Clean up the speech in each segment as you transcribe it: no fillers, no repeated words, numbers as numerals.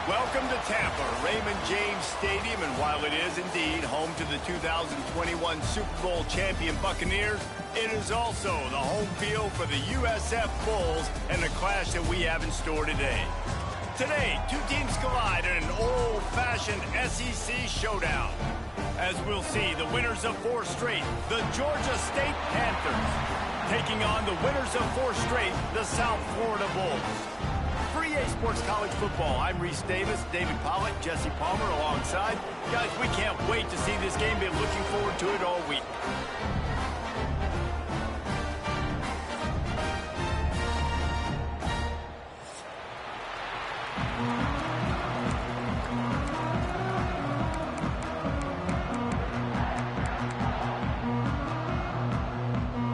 Welcome to Tampa, Raymond James Stadium, and while it is indeed home to the 2021 Super Bowl champion Buccaneers, it is also the home field for the USF Bulls and the clash that we have in store today. Today, two teams collide in an old-fashioned SEC showdown. As we'll see, the winners of 4 straight, the Georgia State Panthers, taking on the winners of 4 straight, the South Florida Bulls. For EA Sports College Football, I'm Reese Davis, David Pollock, Jesse Palmer alongside. Guys, we can't wait to see this game. Been looking forward to it all week.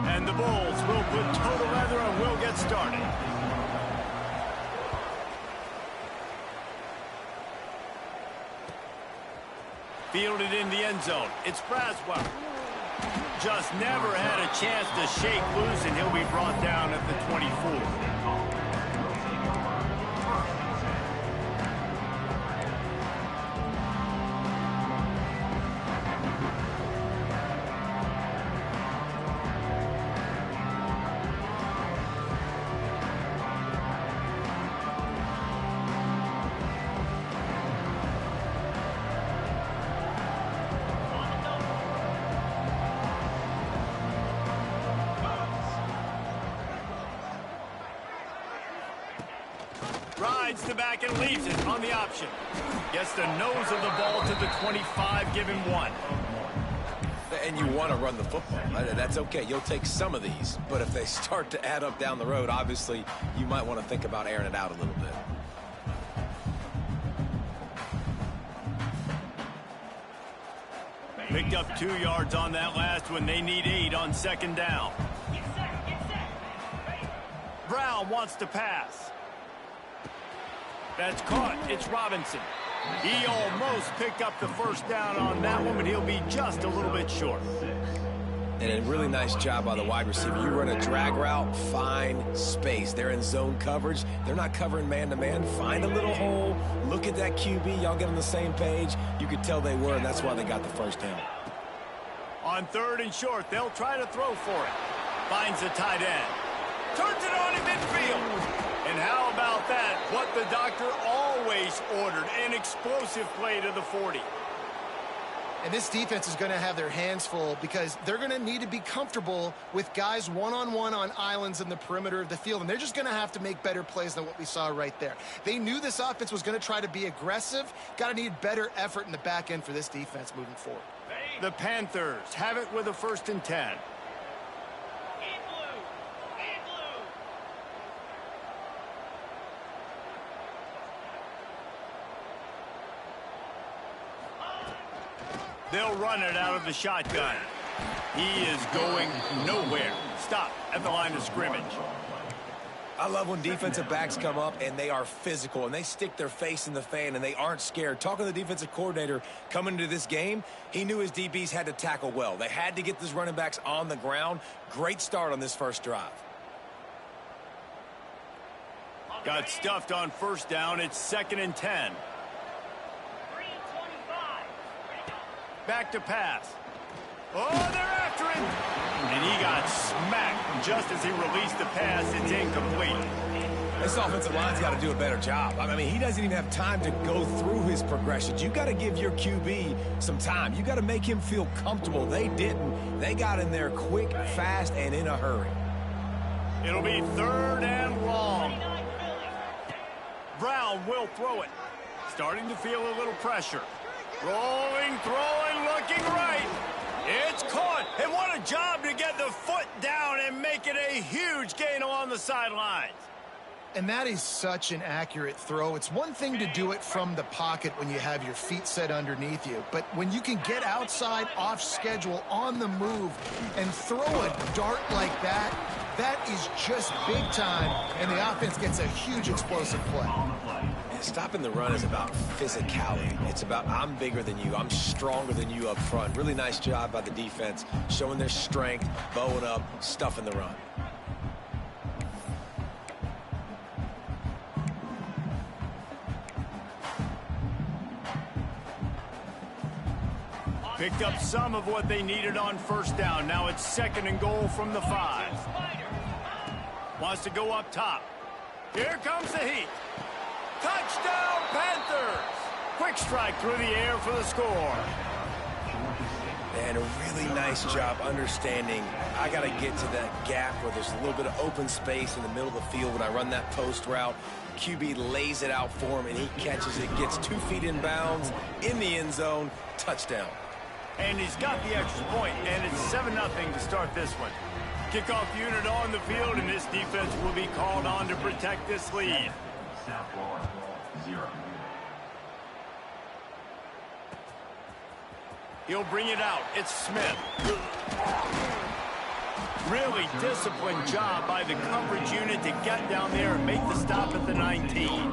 And the Bulls will put total leather and we'll get started. Fielded in the end zone. It's Braswell. Just never had a chance to shake loose, and he'll be brought down at the 24. Rides the back and leaves it on the option. Gets the nose of the ball to the 25, give him 1. And you want to run the football. That's okay. You'll take some of these. But if they start to add up down the road, obviously, you might want to think about airing it out a little bit. Picked up 2 yards on that last one. They need 8 on 2nd down. Brown wants to pass. That's caught. It's Robinson. He almost picked up the first down on that one, but he'll be just a little bit short. And a really nice job by the wide receiver. You run a drag route, find space. They're in zone coverage. They're not covering man-to-man. Find a little hole. Look at that QB. Y'all get on the same page. You could tell they were, and that's why they got the first down. On 3rd and short, they'll try to throw for it. Finds the tight end. Turns it on in midfield. And how about that? What the doctor always ordered, an explosive play to the 40. And this defense is going to have their hands full because they're going to need to be comfortable with guys one-on-one on islands in the perimeter of the field. And they're just going to have to make better plays than what we saw right there. They knew this offense was going to try to be aggressive. Got to need better effort in the back end for this defense moving forward. The Panthers have it with a 1st and 10. They'll run it out of the shotgun. He is going nowhere. Stop at the line of scrimmage. I love when defensive backs come up and they are physical and they stick their face in the fan and they aren't scared. Talking to the defensive coordinator coming into this game, he knew his DBs had to tackle well. They had to get these running backs on the ground. Great start on this first drive. Got stuffed on 1st down. It's 2nd and 10. Back to pass. Oh, they're after him. And he got smacked just as he released the pass. It's incomplete. This offensive line's got to do a better job. I mean, he doesn't even have time to go through his progressions. You got to give your QB some time. You got to make him feel comfortable. They didn't. They got in there quick, fast, and in a hurry. It'll be 3rd and long. Brown will throw it. Starting to feel a little pressure. Rolling, throwing, looking right. It's caught. And what a job to get the foot down and make it a huge gain along the sidelines. And that is such an accurate throw. It's one thing to do it from the pocket when you have your feet set underneath you. But when you can get outside, off schedule, on the move, and throw a dart like that, that is just big time. And the offense gets a huge explosive play. Stopping the run is about physicality. It's about I'm bigger than you. I'm stronger than you up front. Really nice job by the defense, showing their strength, bowing up, stuffing the run. Picked up some of what they needed on first down. Now it's 2nd and goal from the 5. Wants to go up top. Here comes the heat. Touchdown, Panthers! Quick strike through the air for the score. And a really nice job understanding I got to get to that gap where there's a little bit of open space in the middle of the field when I run that post route. QB lays it out for him, and he catches it, gets 2 feet in bounds, in the end zone, touchdown. And he's got the extra point, and it's 7-0 to start this one. Kickoff unit on the field, and this defense will be called on to protect this lead. He'll bring it out. It's Smith. Really disciplined job by the coverage unit to get down there and make the stop at the 19.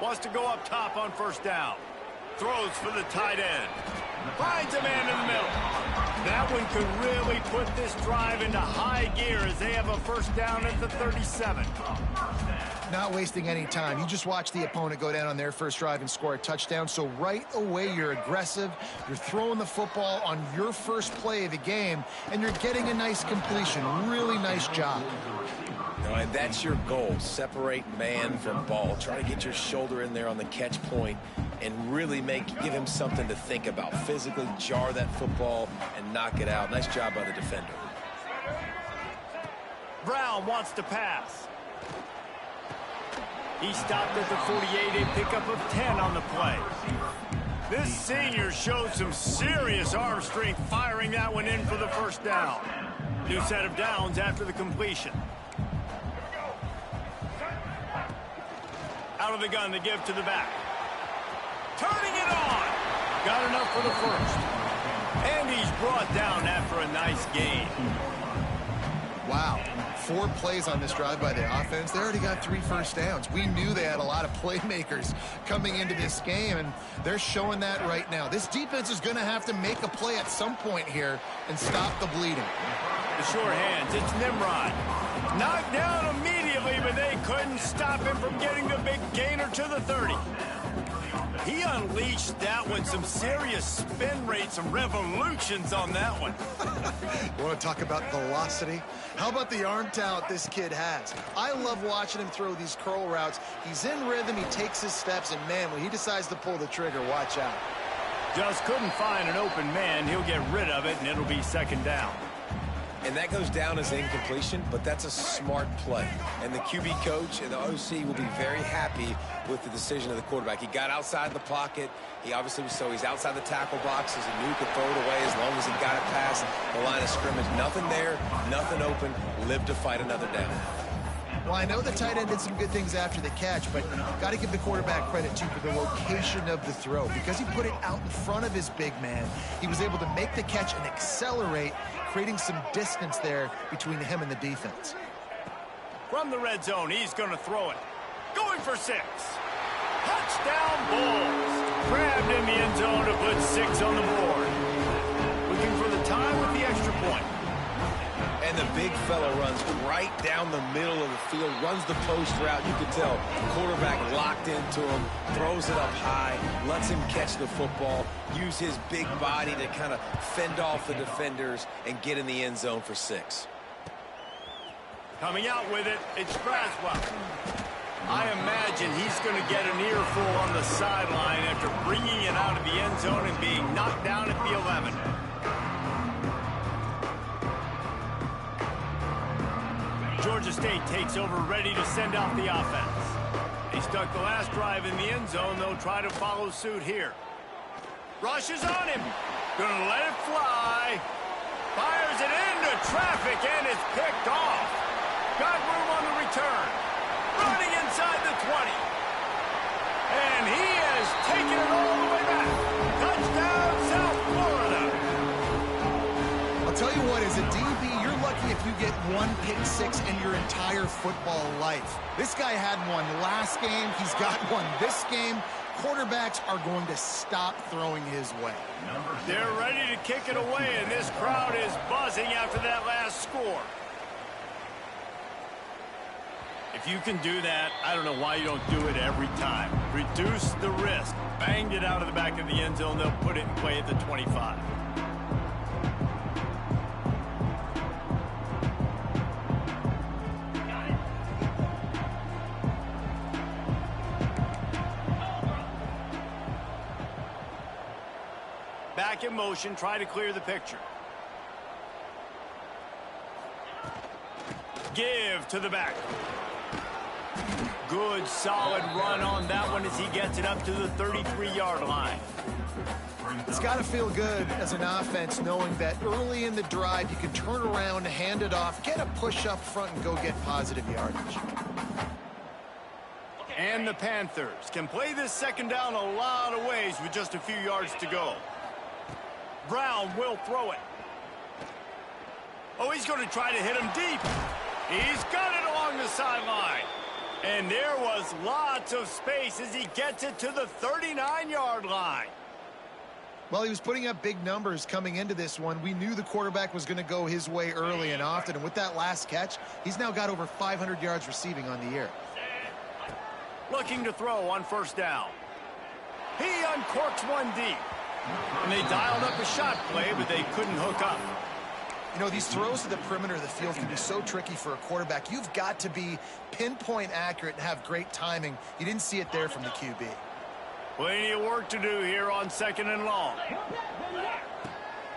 Wants to go up top on first down. Throws for the tight end. Finds a man in the middle. That one could really put this drive into high gear as they have a first down at the 37. Not wasting any time. You just watch the opponent go down on their first drive and score a touchdown. So right away, you're aggressive. You're throwing the football on your first play of the game, and you're getting a nice completion. Really nice job. And that's your goal. Separate man from ball. Try to get your shoulder in there on the catch point and really give him something to think about. Physically jar that football and knock it out. Nice job by the defender. Brown wants to pass. He stopped at the 48, a pickup of 10 on the play. This senior showed some serious arm strength firing that one in for the first down. New set of downs after the completion. Out of the gun to give to the back. Turning it on. Got enough for the first. And he's brought down after a nice gain. Wow. 4 plays on this drive by the offense. They already got 3 first downs. We knew they had a lot of playmakers coming into this game, and they're showing that right now. This defense is going to have to make a play at some point here and stop the bleeding. The short hands. It's Nimrod. Knocked down immediately, but they couldn't stop him from getting the big gainer to the 30. He unleashed that one. Some serious spin rates, some revolutions on that one. You want to talk about velocity? How about the arm talent this kid has? I love watching him throw these curl routes. He's in rhythm, he takes his steps, and man, when he decides to pull the trigger, watch out. Just couldn't find an open man. He'll get rid of it, and it'll be second down. And that goes down as incompletion, but that's a smart play. And the QB coach and the OC will be very happy with the decision of the quarterback. He got outside the pocket. He obviously was he's outside the tackle boxes. He knew he could throw it away as long as he got it past the line of scrimmage. Nothing there, nothing open. Lived to fight another down. Well, I know the tight end did some good things after the catch, but got to give the quarterback credit, too, for the location of the throw. Because he put it out in front of his big man, he was able to make the catch and accelerate, creating some distance there between him and the defense. From the red zone, he's going to throw it. Going for 6. Touchdown Bulls. Grabbed in the end zone to put 6 on the board. Looking for the tie with the extra point. And the big fella runs right down the middle of the field, runs the post route. You can tell quarterback locked into him, throws it up high, lets him catch the football, use his big body to kind of fend off the defenders and get in the end zone for 6. Coming out with it, it's Braswell. I imagine he's going to get an earful on the sideline after bringing it out of the end zone and being knocked down at the 11. Georgia State takes over, ready to send out the offense. He stuck the last drive in the end zone. They'll try to follow suit here. Rushes on him. Gonna let it fly. Fires it into traffic, and it's picked off. Got room on the return. Running inside the 20. And he has taken it all the way back. Touchdown, South Florida. I'll tell you what, as a DB, you're lucky if you get 1 pick 6 in your entire football life. This guy had one last game. He's got one this game. quarterbacks are going to stop throwing his way. They're ready to kick it away, and this crowd is buzzing after that last score. If you can do that, I don't know why you don't do it every time. Reduce the risk. Banged it out of the back of the end zone. They'll put it in play at the 25. Back in motion, try to clear the picture. Give to the back. Good, solid run on that one as he gets it up to the 33-yard line. It's got to feel good as an offense knowing that early in the drive you can turn around, hand it off, get a push up front, and go get positive yardage. And the Panthers can play this second down a lot of ways with just a few yards to go. Brown will throw it. Oh, he's going to try to hit him deep. He's got it along the sideline. And there was lots of space as he gets it to the 39-yard line. Well, he was putting up big numbers coming into this one. We knew the quarterback was going to go his way early and often. And with that last catch, he's now got over 500 yards receiving on the year. Looking to throw on first down. He uncorks one deep. And they dialed up a shot play, but they couldn't hook up. You know, these throws to the perimeter of the field can be so tricky for a quarterback. You've got to be pinpoint accurate and have great timing. You didn't see it there from the QB. Plenty of work to do here on second and long.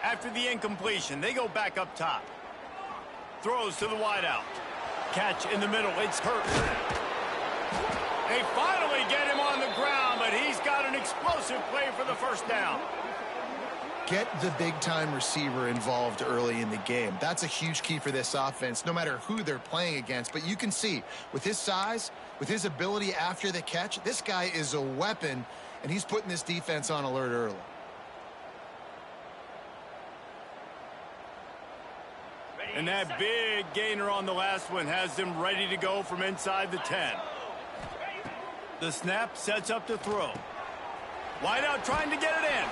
After the incompletion, they go back up top. Throws to the wideout. Catch in the middle. It's hurt. They finally get him on the ground, but he's got an explosive play for the first down. Get the big-time receiver involved early in the game. That's a huge key for this offense, no matter who they're playing against. But you can see, with his size, with his ability after the catch, this guy is a weapon, and he's putting this defense on alert early. And that big gainer on the last one has them ready to go from inside the 10. The snap sets up to throw. Wide out trying to get it in.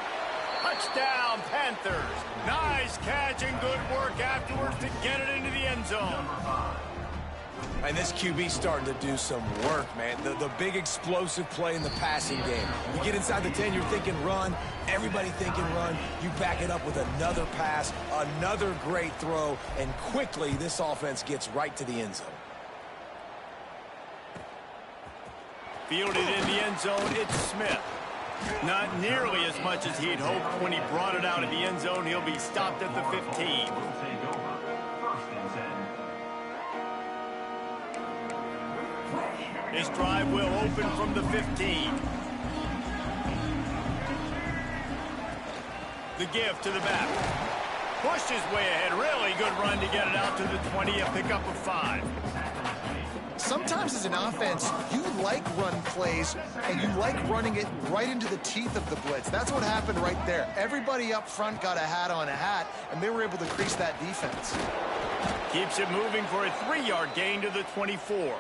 Touchdown, Panthers. Nice catch and good work afterwards to get it into the end zone. And this QB starting to do some work, man. The big explosive play in the passing game. You get inside the 10, you're thinking run. Everybody thinking run. You back it up with another pass, another great throw, and quickly this offense gets right to the end zone. Fielded in the end zone, it's Smith. Not nearly as much as he'd hoped when he brought it out of the end zone. He'll be stopped at the 15. This drive will open from the 15. The give to the back. Pushed his way ahead. Really good run to get it out to the 20, a pickup of 5. Sometimes as an offense, you like run plays, and you like running it right into the teeth of the blitz. That's what happened right there. Everybody up front got a hat on a hat, and they were able to crease that defense. Keeps it moving for a 3-yard gain to the 24.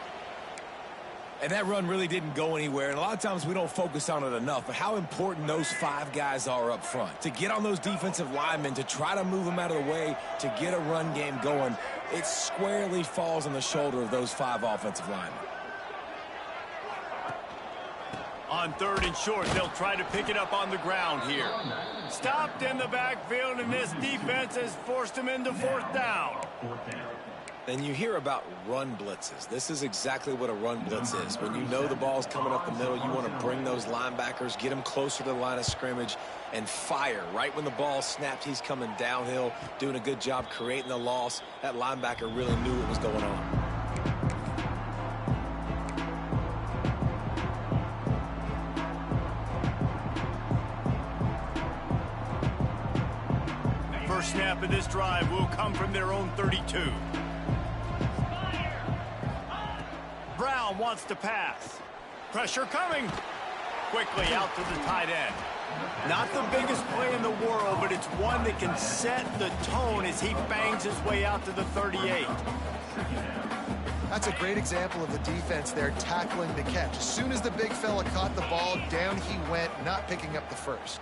And that run really didn't go anywhere, and a lot of times we don't focus on it enough, but how important those 5 guys are up front. To get on those defensive linemen, to try to move them out of the way, to get a run game going, it squarely falls on the shoulder of those 5 offensive linemen. On 3rd and short, they'll try to pick it up on the ground here. Stopped in the backfield, and this defense has forced him into 4th down. Then you hear about run blitzes. This is exactly what a run blitz is. When you know the ball's coming up the middle, you want to bring those linebackers, get them closer to the line of scrimmage, and fire. Right when the ball snapped, he's coming downhill, doing a good job creating the loss. That linebacker really knew what was going on. First snap of this drive will come from their own 32. Brown wants to pass. Pressure coming. Quickly out to the tight end. Not the biggest play in the world, but it's one that can set the tone as he bangs his way out to the 38. That's a great example of the defense there tackling the catch. As soon as the big fella caught the ball, down he went, not picking up the first.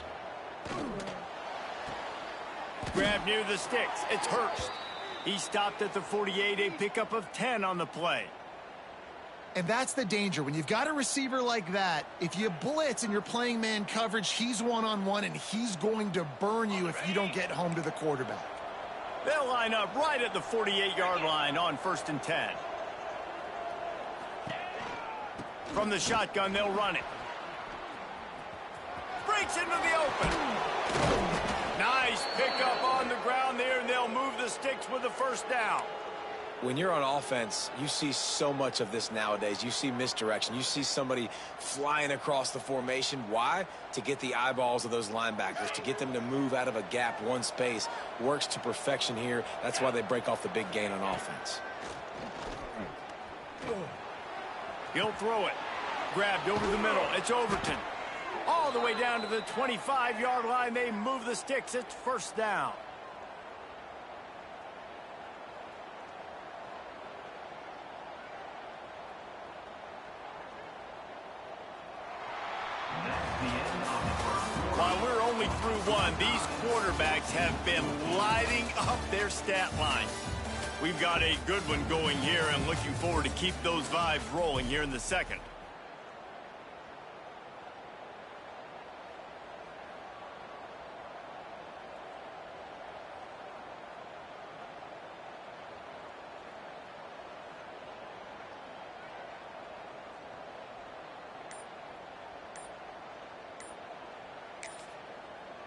Grab near the sticks. It's Hurst. He stopped at the 48, a pickup of 10 on the play. And that's the danger. When you've got a receiver like that, if you blitz and you're playing man coverage, he's one-on-one, and he's going to burn you if you don't get home to the quarterback. They'll line up right at the 48-yard line on 1st and 10. From the shotgun, they'll run it. Breaks into the open. Nice pickup on the ground there, and they'll move the sticks with the first down. When you're on offense, you see so much of this nowadays. You see misdirection. You see somebody flying across the formation. Why? To get the eyeballs of those linebackers, to get them to move out of a gap, one space. Works to perfection here. That's why they break off the big gain on offense. He'll throw it. Grabbed over the middle. It's Overton. All the way down to the 25-yard line. They move the sticks. It's first down. While we're only through one, these quarterbacks have been lighting up their stat line. We've got a good one going here and looking forward to keep those vibes rolling here in the second.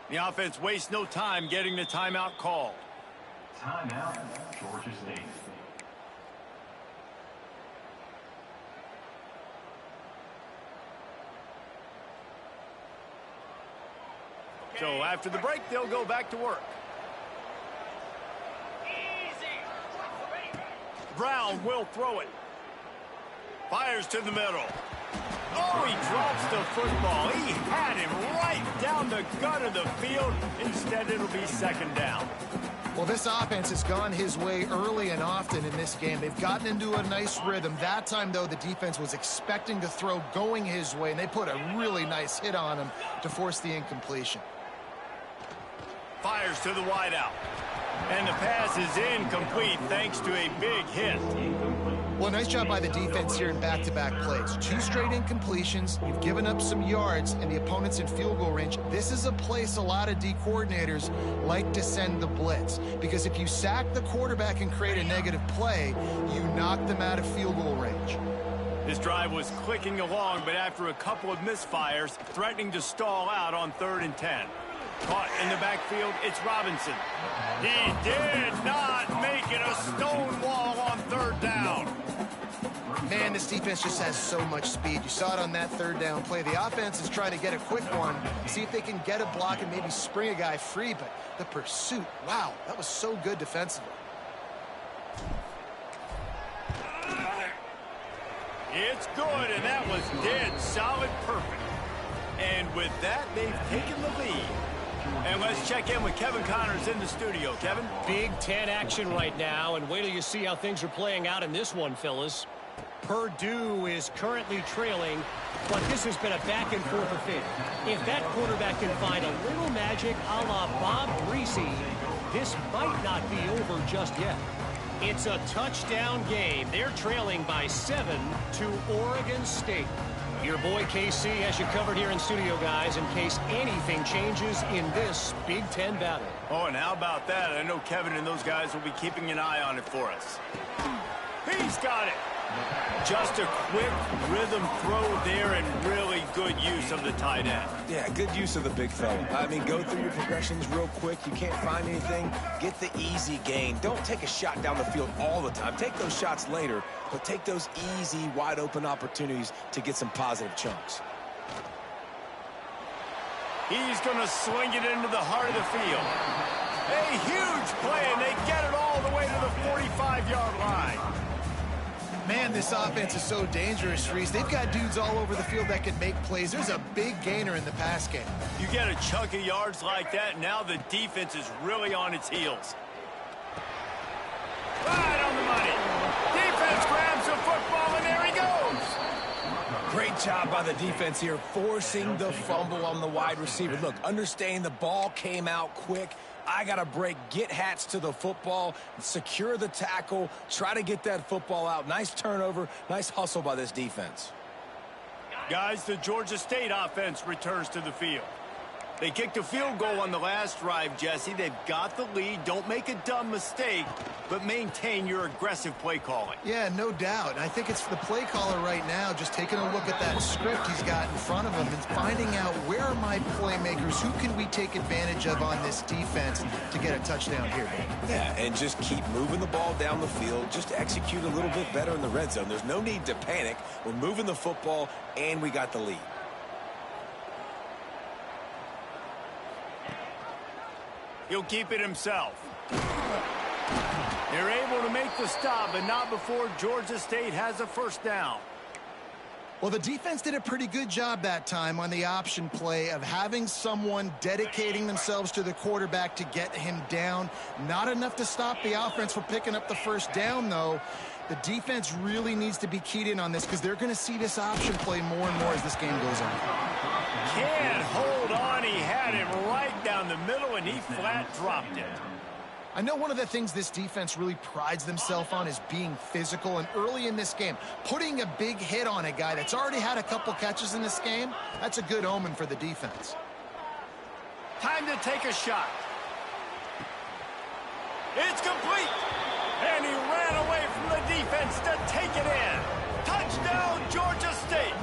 The offense wastes no time getting the timeout called. Timeout, Georgia State. So after the break, they'll go back to work. Brown will throw it. Fires to the middle. Oh, he drops the football. He had him right down the gut of the field. Instead, it'll be second down. Well, this offense has gone his way early and often in this game. They've gotten into a nice rhythm. That time, though, the defense was expecting to throw going his way, and they put a really nice hit on him to force the incompletion. Fires to the wideout. And the pass is incomplete thanks to a big hit. Well, nice job by the defense here in back-to-back plays. 2 straight incompletions. You've given up some yards, and the opponent's in field goal range. This is a place a lot of D coordinators like to send the blitz, because if you sack the quarterback and create a negative play, you knock them out of field goal range. This drive was clicking along, but after a couple of misfires, threatening to stall out on 3rd and 10. Caught in the backfield, it's Robinson. He did not make it a stone wall on 3rd down. Man, this defense just has so much speed. You saw it on that 3rd down play. The offense is trying to get a quick one, see if they can get a block and maybe spring a guy free, but the pursuit, wow, that was so good defensively. It's good, and that was dead solid perfect. And with that, they've taken the lead. And let's check in with Kevin Connors in the studio. Kevin? Big Ten action right now, and wait till you see how things are playing out in this one, fellas. Purdue is currently trailing, but this has been a back-and-forth affair. If that quarterback can find a little magic a la Bob Greasy, this might not be over just yet. It's a touchdown game. They're trailing by 7 to Oregon State. Your boy KC has you covered here in studio, guys, in case anything changes in this Big Ten battle. Oh, and how about that? I know Kevin and those guys will be keeping an eye on it for us. He's got it. Just a quick rhythm throw there and really good use of the tight end. Yeah, good use of the big fella. I mean, go through your progressions real quick. You can't find anything. Get the easy gain. Don't take a shot down the field all the time. Take those shots later, but take those easy, wide-open opportunities to get some positive chunks. He's going to sling it into the heart of the field. A huge play, and they get it all the way to the 45-yard line. Man, this offense is so dangerous, Reese. They've got dudes all over the field that can make plays. There's a big gainer in the pass game. You get a chunk of yards like that, now the defense is really on its heels. Right on the money. Defense grabs the job by the defense here, forcing the fumble on the wide receiver. Look, understanding the ball came out quick. I got to break, get Hats to the football, secure the tackle, try to get that football out. Nice turnover, nice hustle by this defense. Guys, the Georgia State offense returns to the field. They kicked a field goal on the last drive, Jesse. They've got the lead. Don't make a dumb mistake, but maintain your aggressive play calling. Yeah, no doubt. I think it's the play caller right now just taking a look at that script he's got in front of him and finding out where are my playmakers, who can we take advantage of on this defense to get a touchdown here. Yeah, and just keep moving the ball down the field. Just execute a little bit better in the red zone. There's no need to panic. We're moving the football, and we got the lead. He'll keep it himself. They're able to make the stop, but not before Georgia State has a first down. Well, the defense did a pretty good job that time on the option play of having someone dedicating themselves to the quarterback to get him down. Not enough to stop the offense from picking up the first down, though. The defense really needs to be keyed in on this because they're going to see this option play more and more as this game goes on. Can't hold on. He had it right down the middle, and he flat dropped it. I know one of the things this defense really prides themselves on is being physical, and early in this game, putting a big hit on a guy that's already had a couple catches in this game, that's a good omen for the defense. Time to take a shot. It's complete. And he ran away from the defense to take it in. Touchdown, Georgia State.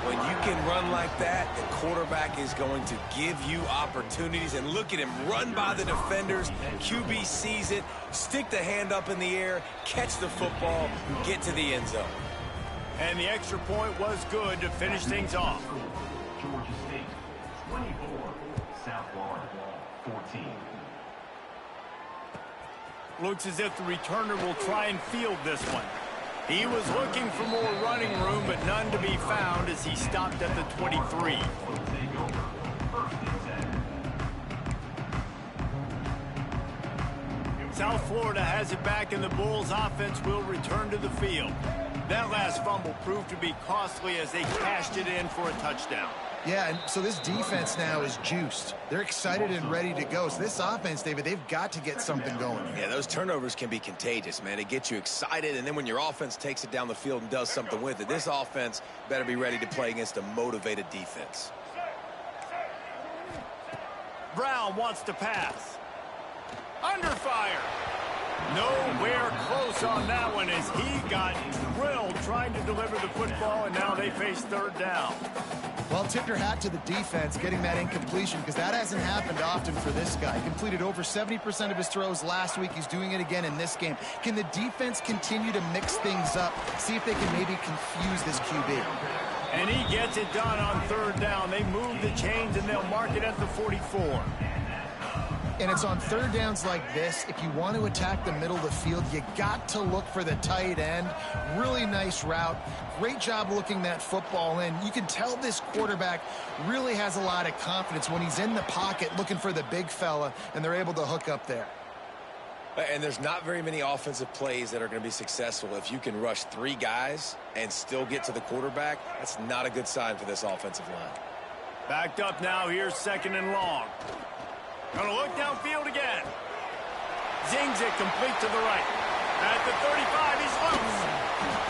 When you can run like that, the quarterback is going to give you opportunities. And look at him run by the defenders. QB sees it, stick the hand up in the air, catch the football, get to the end zone. And the extra point was good to finish things off. Georgia State, 24. South Florida, 14. Looks as if the returner will try and field this one. He was looking for more running room, but none to be found as he stopped at the 23. South Florida has it back, and the Bulls offense will return to the field. That last fumble proved to be costly as they cashed it in for a touchdown. Yeah, and so this defense now is juiced. They're excited and ready to go. So this offense, David, they've got to get something going. Yeah, those turnovers can be contagious, man. It gets you excited, and then when your offense takes it down the field and does something with it, this offense better be ready to play against a motivated defense. Brown wants to pass. Under fire. Nowhere close on that one as he got drilled trying to deliver the football, and now they face third down. Well, tip your hat to the defense getting that incompletion because that hasn't happened often for this guy. He completed over 70% of his throws last week. He's doing it again in this game. Can the defense continue to mix things up, see if they can maybe confuse this QB? And he gets it done on third down. They move the chains, and they'll mark it at the 44. And it's on third downs like this. If you want to attack the middle of the field, you got to look for the tight end. Really nice route. Great job looking that football in. You can tell this quarterback really has a lot of confidence when he's in the pocket looking for the big fella, and they're able to hook up there. And there's not very many offensive plays that are going to be successful. If you can rush three guys and still get to the quarterback, that's not a good sign for this offensive line. Backed up now. Here's second and long. Going to look downfield again. Zings it complete to the right. At the 35, he's loose.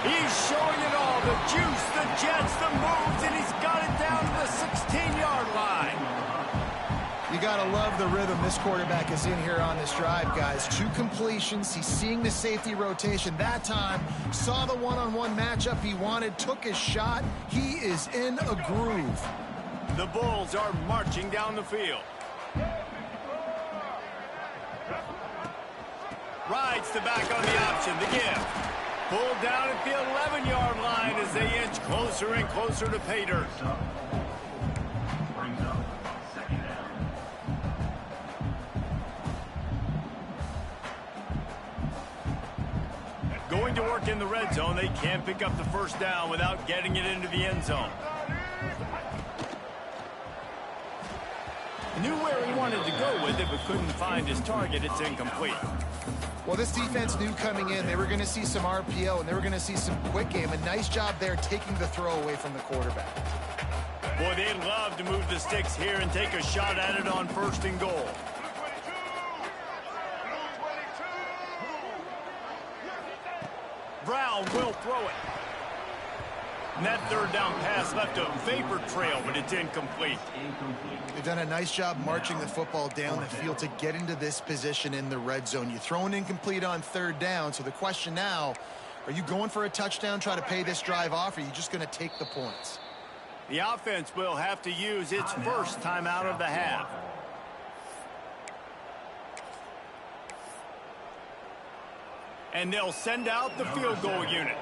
He's showing it all. The juice, the jets, the moves, and he's got it down to the 16-yard line. You got to love the rhythm this quarterback is in here on this drive, guys. 2 completions. He's seeing the safety rotation. That time, saw the one-on-one matchup he wanted, took his shot. He is in a groove. The Bulls are marching down the field. Rides the back on the option, the give. Pulled down at the 11-yard line as they inch closer and closer to pay dirt. Brings up second down. Going to work in the red zone, they can't pick up the first down without getting it into the end zone. Knew where he wanted to go with it, but couldn't find his target. It's incomplete. Well, this defense knew coming in they were going to see some RPO and they were going to see some quick game. A nice job there taking the throw away from the quarterback. Boy, they'd love to move the sticks here and take a shot at it on 1st and goal. Brown will throw it. And that 3rd down pass left a vapor trail, but it's incomplete. They've done a nice job marching the football down the field to get into this position in the red zone. You throw an incomplete on 3rd down, so the question now, are you going for a touchdown, try to pay this drive off, or are you just going to take the points? The offense will have to use its first timeout of the half. And they'll send out the field goal unit.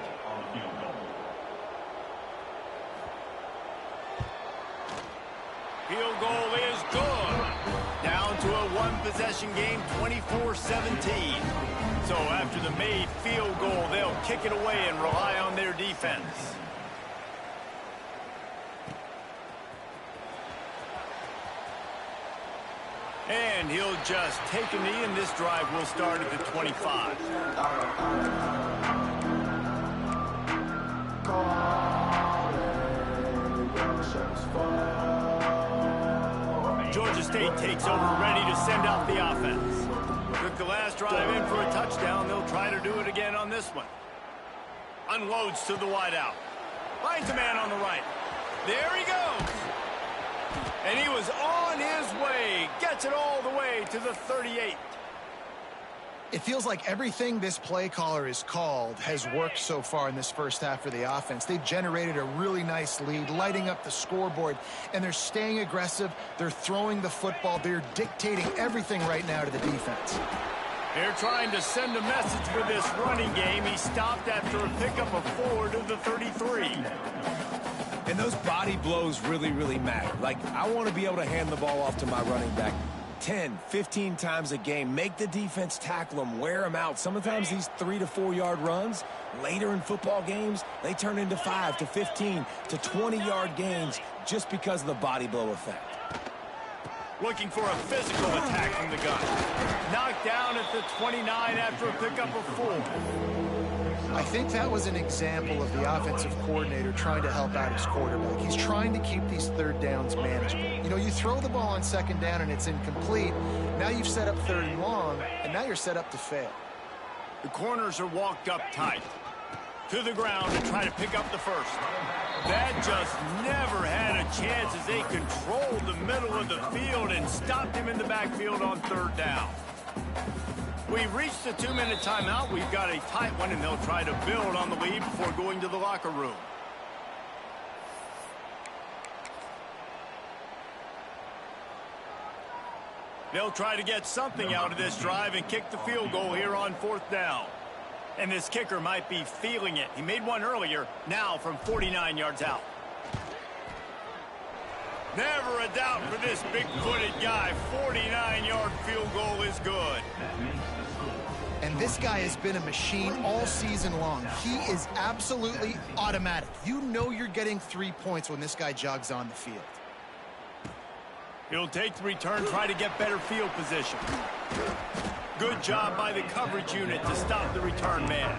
Field goal is good. Down to a 1-possession game, 24-17. So after the made field goal, they'll kick it away and rely on their defense. And he'll just take a knee, and this drive will start at the 25. Georgia State takes over, ready to send out the offense. Took the last drive in for a touchdown. They'll try to do it again on this one. Unloads to the wideout. Finds a man on the right. There he goes. And he was on his way. Gets it all the way to the 38. It feels like everything this play caller has called has worked so far in this first half for the offense. They've generated a really nice lead, lighting up the scoreboard, and they're staying aggressive. They're throwing the football. They're dictating everything right now to the defense. They're trying to send a message with this running game. He stopped after a pickup of 4 to the 33. And those body blows really, really matter. Like, I want to be able to hand the ball off to my running back 10, 15 times a game. Make the defense tackle them, wear them out. Sometimes these 3 to 4 yard runs, later in football games, they turn into 5 to 15 to 20 yard gains just because of the body blow effect. Looking for a physical attack from the gun. Knocked down at the 29 after a pickup of 4. I think that was an example of the offensive coordinator trying to help out his quarterback. He's trying to keep these 3rd downs manageable. You know, you throw the ball on 2nd down and it's incomplete. Now you've set up 3rd and long, and now you're set up to fail. The corners are walked up tight. To the ground to try to pick up the first. That just never had a chance as they controlled the middle of the field and stopped him in the backfield on 3rd down. We've reached the 2-minute timeout. We've got a tight one, and they'll try to build on the lead before going to the locker room. They'll try to get something out of this drive and kick the field goal here on 4th down. And this kicker might be feeling it. He made one earlier, now from 49 yards out. Never a doubt for this big-footed guy. 49-yard field goal is good. And this guy has been a machine all season long. He is absolutely automatic. You know you're getting 3 points when this guy jogs on the field. He'll take the return, try to get better field position. Good job by the coverage unit to stop the return man.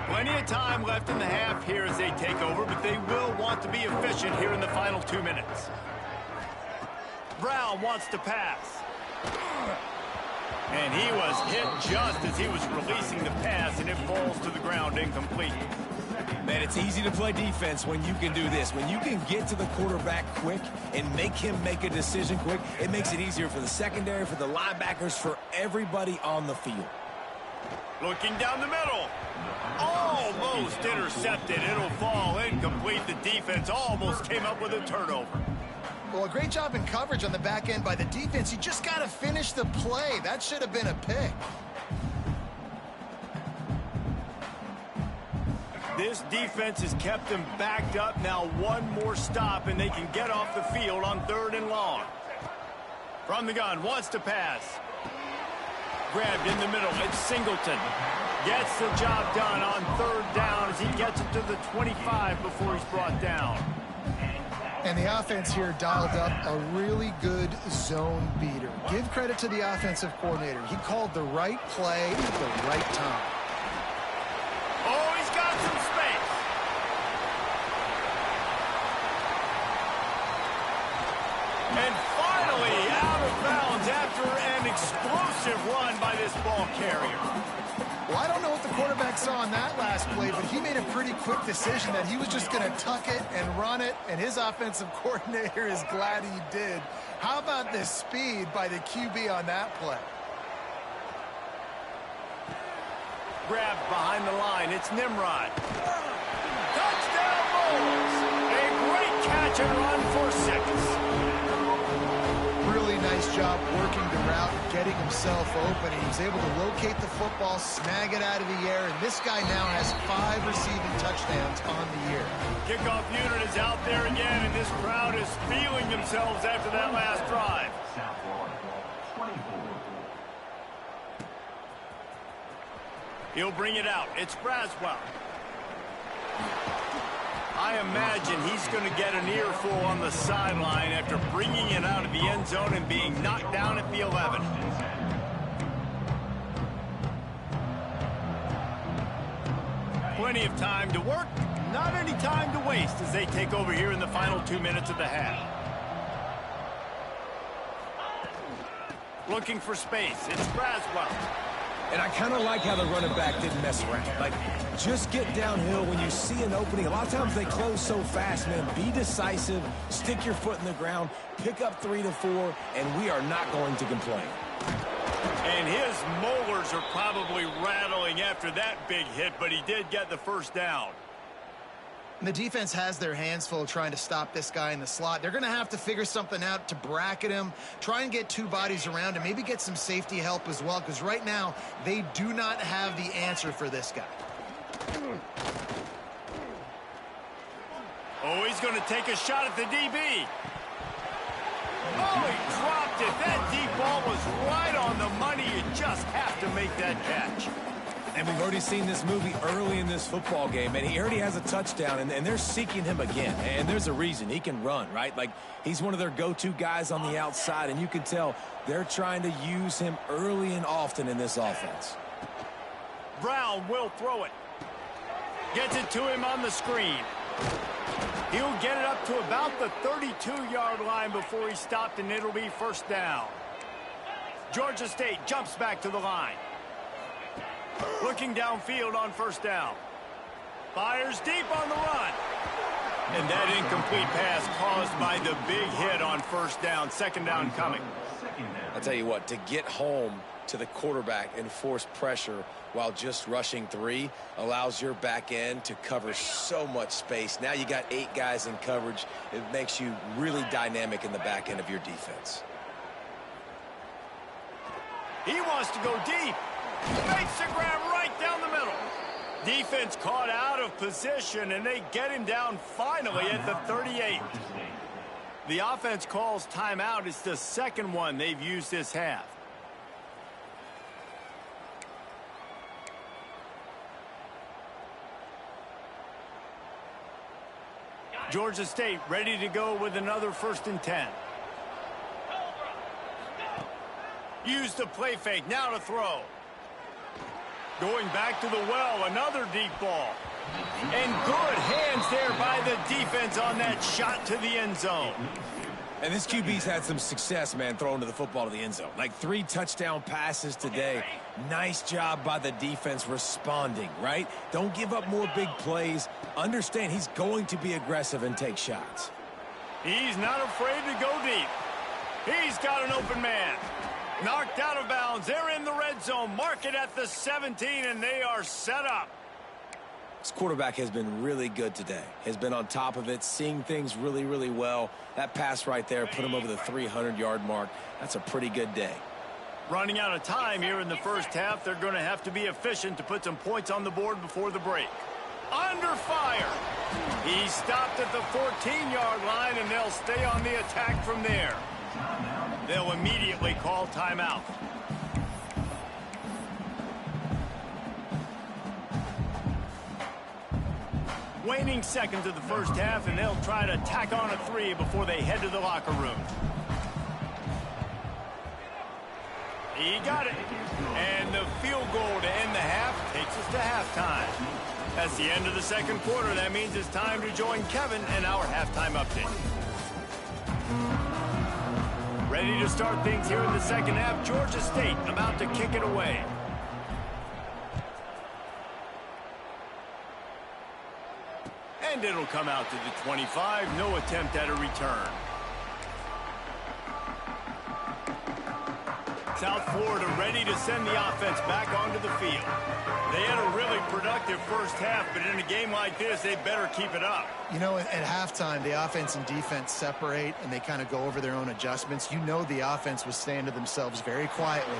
Plenty of time left in the half here as they take over, but they will want to be efficient here in the final 2 minutes. Brown wants to pass. And he was hit just as he was releasing the pass, and it falls to the ground incomplete. Man, it's easy to play defense when you can do this. When you can get to the quarterback quick and make him make a decision quick, it makes it easier for the secondary, for the linebackers, for everybody on the field. Looking down the middle. Almost intercepted. It'll fall incomplete. The defense almost came up with a turnover. Well, a great job in coverage on the back end by the defense. You just got to finish the play. That should have been a pick. This defense has kept them backed up. Now one more stop, and they can get off the field on 3rd and long. From the gun, wants to pass. Grabbed in the middle. It's Singleton. Gets the job done on 3rd down as he gets it to the 25 before he's brought down. And the offense here dialed up a really good zone beater. Give credit to the offensive coordinator. He called the right play at the right time. Oh, he's got some space. And finally out of bounds after an explosive run by this ball carrier. Well, I don't know what the quarterback saw on that last play, but he made a pretty quick decision that he was just going to tuck it and run it, and his offensive coordinator is glad he did. How about this speed by the QB on that play? Grabbed behind the line. It's Nimrod. Touchdown Bulls. A great catch and run for 6. Really nice job working the route, getting himself open. He was able to locate the football, snag it out of the air, and this guy now has 5 receiving touchdowns on the year. Kickoff unit is out there again, and this crowd is feeling themselves after that last drive. South Florida, 24. He'll bring it out. It's Braswell. I imagine he's going to get an earful on the sideline after bringing it out of the end zone and being knocked down at the 11. Plenty of time to work, not any time to waste as they take over here in the final 2 minutes of the half. Looking for space. It's Braswell. And I kind of like how the running back didn't mess around. Like, just get downhill when you see an opening. A lot of times they close so fast, man. Be decisive, stick your foot in the ground, pick up 3 to 4, and we are not going to complain. And his molars are probably rattling after that big hit, but he did get the first down. The defense has their hands full trying to stop this guy in the slot. They're going to have to figure something out to bracket him, try and get 2 bodies around him, maybe get some safety help as well, because right now they do not have the answer for this guy. Oh, he's going to take a shot at the DB. Oh, he dropped it. That deep ball was right on the money. You just have to make that catch. And we've already seen this movie early in this football game, and he already has a touchdown, and they're seeking him again. And there's a reason. He can run, right? Like, he's one of their go-to guys on the outside, and you can tell they're trying to use him early and often in this offense. Brown will throw it. Gets it to him on the screen. He'll get it up to about the 32-yard line before he stopped, and it'll be first down. Georgia State jumps back to the line. Looking downfield on first down. Fires deep on the run. And that incomplete pass caused by the big hit on first down. Second down coming. I'll tell you what, to get home to the quarterback and force pressure while just rushing 3 allows your back end to cover so much space. Now you got 8 guys in coverage. It makes you really dynamic in the back end of your defense. He wants to go deep. Makes the grab right down the middle. Defense caught out of position, and they get him down finally at the 38. The offense calls timeout. It's the second one they've used this half. Georgia State ready to go with another 1st and 10. Use the play fake. Now to throw. Going back to the well, another deep ball. And good hands there by the defense on that shot to the end zone. And this QB's had some success, man, throwing to the football to the end zone. Like 3 touchdown passes today. Nice job by the defense responding, right? Don't give up more big plays. Understand he's going to be aggressive and take shots. He's not afraid to go deep. He's got an open man. Knocked out of bounds. They're in the red zone. Mark it at the 17, and they are set up. This quarterback has been really good today. Has been on top of it, seeing things really, really well. That pass right there put him over the 300-yard mark. That's a pretty good day. Running out of time here in the first half. They're going to have to be efficient to put some points on the board before the break. Under fire. He stopped at the 14-yard line, and they'll stay on the attack from there. They'll immediately call timeout. Waning seconds of the first half, and they'll try to tack on a 3 before they head to the locker room. He got it. And the field goal to end the half takes us to halftime. That's the end of the second quarter. That means it's time to join Kevin and our halftime update. Ready to start things here in the second half. Georgia State about to kick it away. And it'll come out to the 25. No attempt at a return. South Florida ready to send the offense back onto the field. They had a really productive first half, but in a game like this, they better keep it up. You know, at halftime, the offense and defense separate, and they kind of go over their own adjustments. You know the offense was saying to themselves very quietly,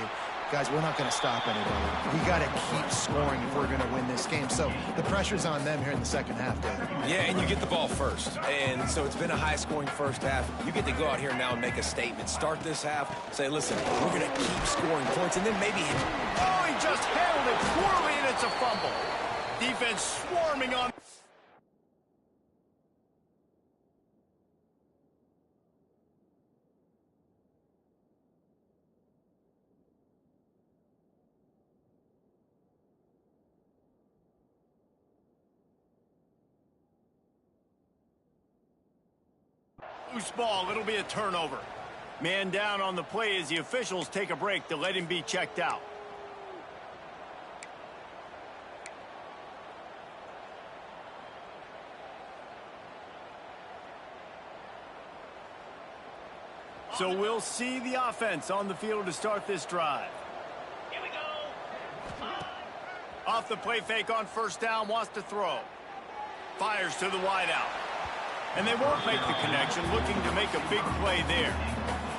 guys, we're not going to stop anybody. We got to keep scoring if we're going to win this game. So the pressure's on them here in the second half, Dave. Yeah, and you get the ball first. And so it's been a high-scoring first half. You get to go out here now and make a statement. Start this half, say, listen, we're going to keep scoring points, and then maybe hit. Oh, he just handled it poorly, and it's a fumble. Defense swarming on. Loose ball, it'll be a turnover. Man down on the play as the officials take a break to let him be checked out. So we'll see the offense on the field to start this drive. Here we go. Off the play fake on first down, wants to throw. Fires to the wideout. And they won't make the connection, looking to make a big play there.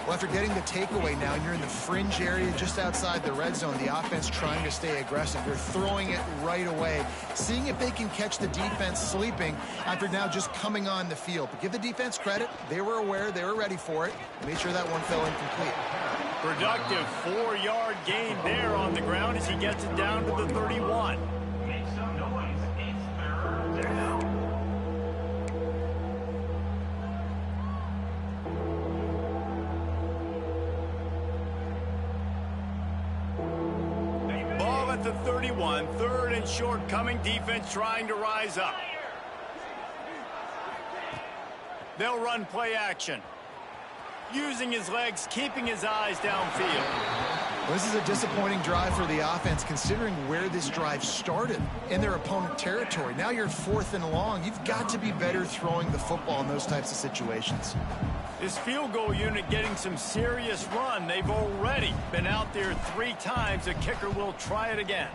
Well, after getting the takeaway now, you're in the fringe area just outside the red zone. The offense trying to stay aggressive. They're throwing it right away, seeing if they can catch the defense sleeping after now just coming on the field. But give the defense credit. They were aware. They were ready for it. Made sure that one fell incomplete. Productive 4-yard gain there on the ground as he gets it down to the 31. Make some noise. It's third down. Ball at the 31. Third and short coming. Defense trying to rise up. They'll run play action. Using his legs, keeping his eyes downfield. Well, this is a disappointing drive for the offense considering where this drive started in their opponent territory. Now you're 4th and long. You've got to be better throwing the football in those types of situations. This field goal unit getting some serious run. They've already been out there 3 times. The kicker will try it again.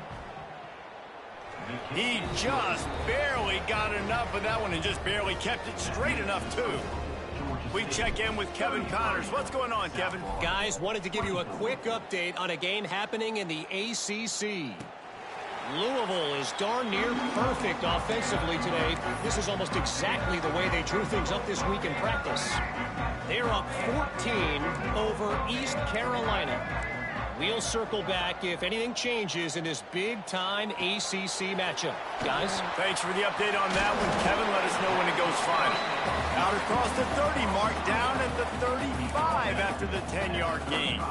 He just barely got enough of that one and just barely kept it straight enough, too. We check in with Kevin Connors. What's going on, Kevin? Guys, wanted to give you a quick update on a game happening in the ACC. Louisville is darn near perfect offensively today. This is almost exactly the way they drew things up this week in practice. They're up 14 over East Carolina. We'll circle back if anything changes in this big-time ACC matchup. Guys? Thanks for the update on that one, Kevin. Let us know when it goes final. Out across the 30 mark, down at the 35 after the 10-yard gain.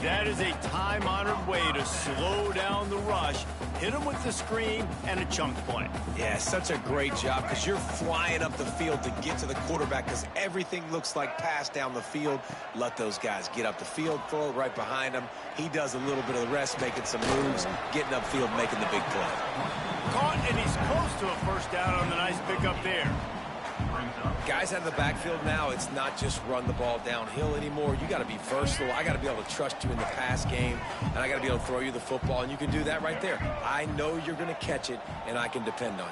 That is a time-honored way to slow down the rush, hit them with the screen, and a chunk play. Yeah, such a great job because you're flying up the field to get to the quarterback because everything looks like pass down the field. Let those guys get up the field, throw it right behind him. He does a little bit of the rest, making some moves, getting upfield, making the big play. Caught, and he's close to a first down on the nice pickup there. Guys out of the backfield now, it's not just run the ball downhill anymore. You got to be versatile. I got to be able to trust you in the pass game, and I got to be able to throw you the football, and you can do that right there. I know you're going to catch it, and I can depend on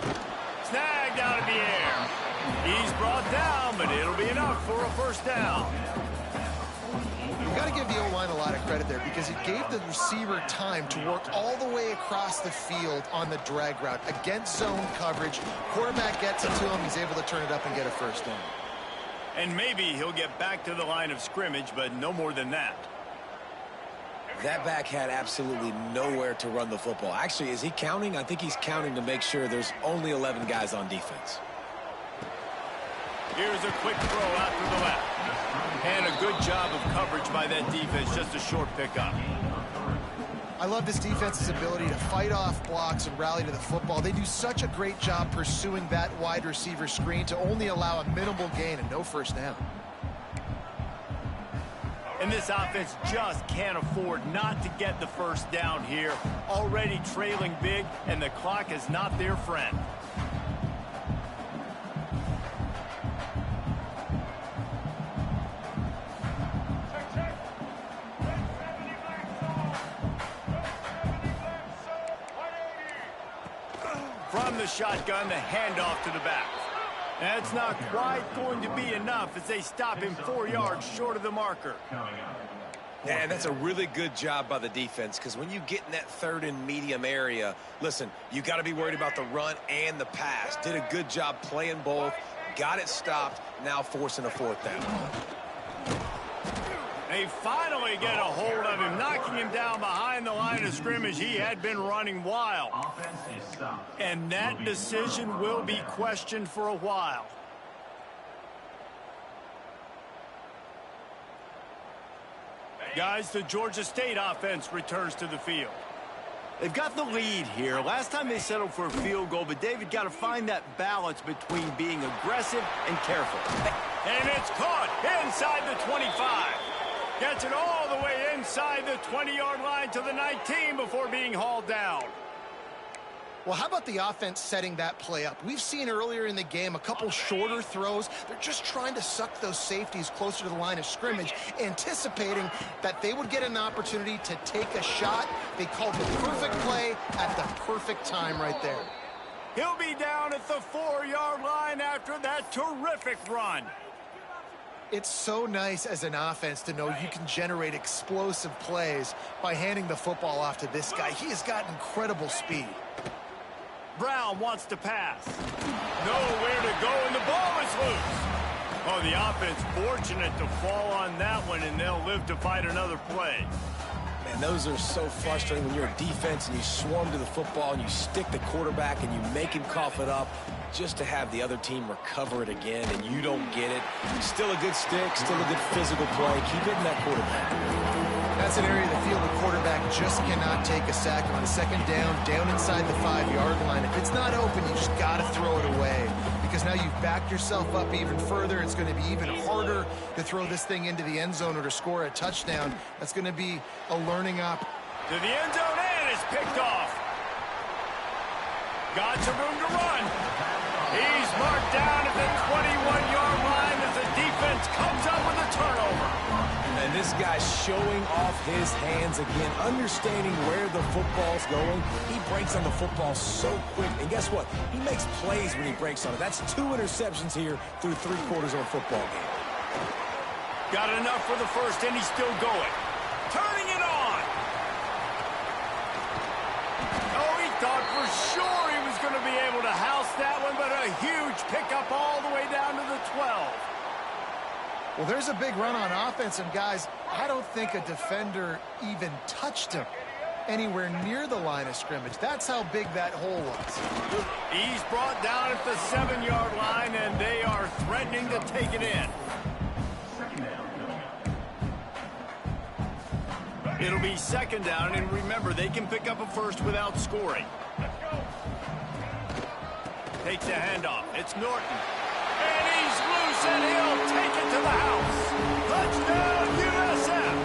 you. Snagged out of the air. He's brought down, but it'll be enough for a first down. You've got to give the O-line a lot of credit there because it gave the receiver time to work all the way across the field on the drag route against zone coverage. Quarterback gets it to him. He's able to turn it up and get a first down. And maybe he'll get back to the line of scrimmage, but no more than that. That back had absolutely nowhere to run the football. Actually, is he counting? I think he's counting to make sure there's only 11 guys on defense. Here's a quick throw out to the left. And a good job of coverage by that defense. Just a short pickup. I love this defense's ability to fight off blocks and rally to the football. They do such a great job pursuing that wide receiver screen to only allow a minimal gain and no first down. And this offense just can't afford not to get the first down here. Already trailing big, and the clock is not their friend. From the shotgun, the handoff to the back. That's not quite going to be enough as they stop him 4 yards short of the marker. Yeah, and that's a really good job by the defense, because when you get in that third and medium area, listen, you got to be worried about the run and the pass. Did a good job playing both, got it stopped, now forcing a fourth down. They finally get a hold of him, knocking him down behind the line of scrimmage. He had been running wild. And that decision will be questioned for a while. Guys, the Georgia State offense returns to the field. They've got the lead here. Last time they settled for a field goal, but David got to find that balance between being aggressive and careful. And it's caught inside the 25. Gets it all the way inside the 20-yard line to the 19 before being hauled down. Well, how about the offense setting that play up? We've seen earlier in the game a couple shorter throws. They're just trying to suck those safeties closer to the line of scrimmage, anticipating that they would get an opportunity to take a shot. They called the perfect play at the perfect time right there. He'll be down at the 4-yard line after that terrific run. It's so nice as an offense to know you can generate explosive plays by handing the football off to this guy. He has got incredible speed. Brown wants to pass. Nowhere to go, and the ball is loose. Oh, the offense fortunate to fall on that one, and they'll live to fight another play. Man, those are so frustrating when you're a defense and you swarm to the football and you stick the quarterback and you make him cough it up just to have the other team recover it again and you don't get it. Still a good stick, still a good physical play. Keep hitting that quarterback. That's an area of the field the quarterback just cannot take a sack on. Second down inside the 5-yard line. If it's not open, you just got to throw it away, because now you've backed yourself up even further. It's going to be even harder to throw this thing into the end zone or to score a touchdown. That's going to be a learning up. To the end zone, and it's picked off. Got some room to run. He's marked down at the 21-yard line as the defense comes up with a turnover. And this guy's showing off his hands again, understanding where the football's going. He breaks on the football so quick. And guess what? He makes plays when he breaks on it. That's 2 interceptions here through 3 quarters of a football game. Got enough for the first, and he's still going. Turning it on. Oh, he thought for sure he was going to be able to house that one, but a huge pickup all the way down to the 12. Well, there's a big run on offense, and guys, I don't think a defender even touched him anywhere near the line of scrimmage. That's how big that hole was. He's brought down at the 7-yard line, and they are threatening to take it in. It'll be second down, and remember, they can pick up a first without scoring. Takes a handoff. It's Norton. And he's loose, and he'll take it to the house. Touchdown, USF!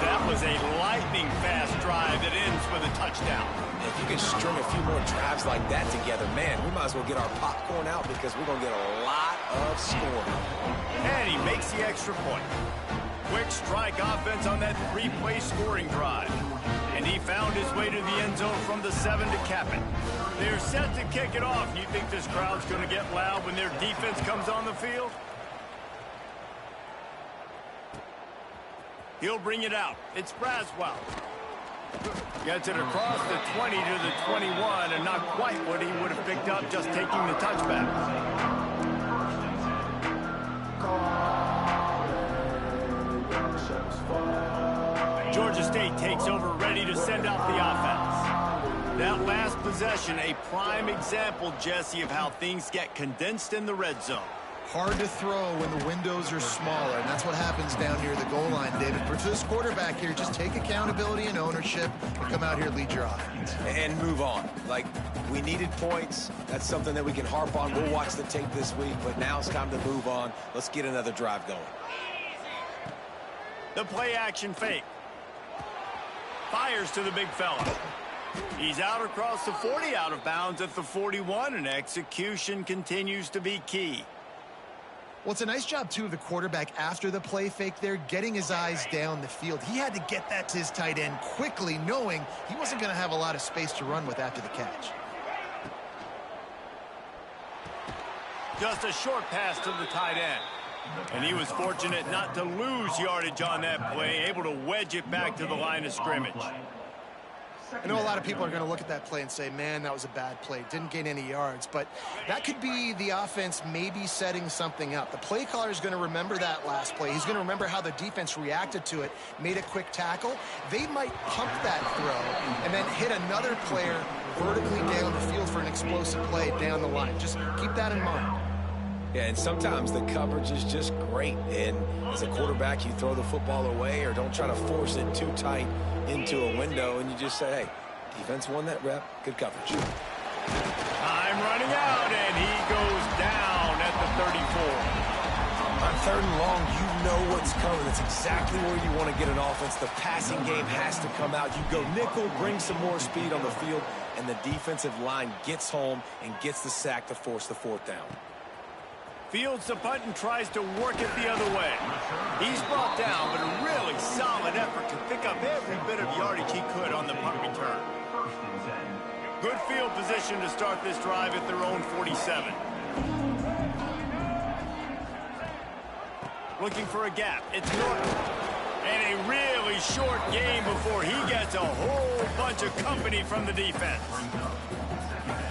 That was a lightning-fast drive that ends with a touchdown. If you can string a few more drives like that together, man, we might as well get our popcorn out, because we're going to get a lot of scoring. And he makes the extra point. Quick strike offense on that 3-play scoring drive. And he found his way to the end zone from the 7 to cap it. They're set to kick it off. You think this crowd's going to get loud when their defense comes on the field? He'll bring it out. It's Braswell. Gets it across the 20 to the 21, and not quite what he would have picked up just taking the touchback. State takes over, ready to send out the offense. That last possession, a prime example, Jesse, of how things get condensed in the red zone. Hard to throw when the windows are smaller, and that's what happens down near the goal line, David. For this quarterback here, just take accountability and ownership and come out here and lead your offense. And move on. Like, we needed points. That's something that we can harp on. We'll watch the tape this week, but now it's time to move on. Let's get another drive going. The play action fake. Fires to the big fella. He's out across the 40, out of bounds at the 41, and execution continues to be key. Well, it's a nice job, too, of the quarterback after the play fake there, getting his eyes down the field. He had to get that to his tight end quickly, knowing he wasn't going to have a lot of space to run with after the catch. Just a short pass to the tight end. And he was fortunate not to lose yardage on that play, able to wedge it back to the line of scrimmage. I know a lot of people are going to look at that play and say, man, that was a bad play. Didn't gain any yards. But that could be the offense maybe setting something up. The play caller is going to remember that last play. He's going to remember how the defense reacted to it, made a quick tackle. They might pump that throw and then hit another player vertically down the field for an explosive play down the line. Just keep that in mind. Yeah, and sometimes the coverage is just great. And as a quarterback, you throw the football away or don't try to force it too tight into a window, and you just say, hey, defense won that rep. Good coverage. Time running out, and he goes down at the 34. On 3rd and long, you know what's coming. That's exactly where you want to get an offense. The passing game has to come out. You go nickel, bring some more speed on the field, and the defensive line gets home and gets the sack to force the 4th down. Fields the punt and tries to work it the other way. He's brought down, but a really solid effort to pick up every bit of yardage he could on the punt return. Good field position to start this drive at their own 47. Looking for a gap. It's Norton. And a really short game before he gets a whole bunch of company from the defense.